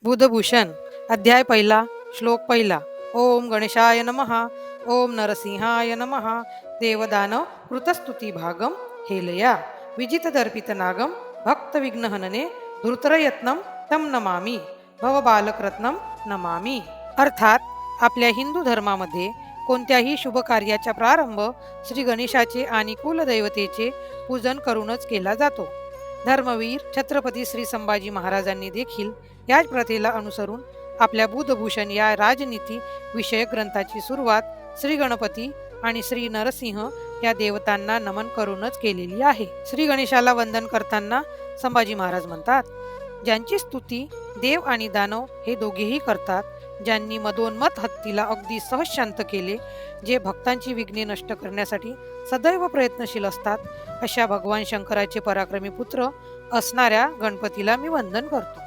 बुधभूषण अध्याय पहिला श्लोक पहिला। ओम गणेशाय नमः। ओम नरसिंहाय नमः। देवदानव कृतस्तुती भागम हेलया विजितदर्पितनागम भक्तविघ्नहनने धृतरयत्नम तम नमामि भवबालकरत्नम नमामि। अर्थात आपल्या हिंदू धर्मामध्ये कोणत्याही शुभ कार्याचा प्रारंभ श्री गणेशाचे आणि कुलदैवतेचे पूजन करूनच केला जातो। धर्मवीर छत्रपती श्री संभाजी महाराजांनी देखील याच प्रथेला अनुसरून आपल्या बुधभूषण या राजनीती विषयक ग्रंथाची सुरुवात श्री गणपती आणि श्री नरसिंह या देवतांना नमन करूनच केलेली आहे। श्री गणेशाला वंदन करताना संभाजी महाराज म्हणतात, ज्यांची स्तुती देव आणि दानव हे दोघेही करतात, ज्यांनी मदोन्मत हत्तीला अगदी सहज शांत केले, जे भक्तांची विघ्ने नष्ट करण्यासाठी सदैव प्रयत्नशील असतात, अशा भगवान शंकराचे पराक्रमी पुत्र असणाऱ्या गणपतीला मी वंदन करतो।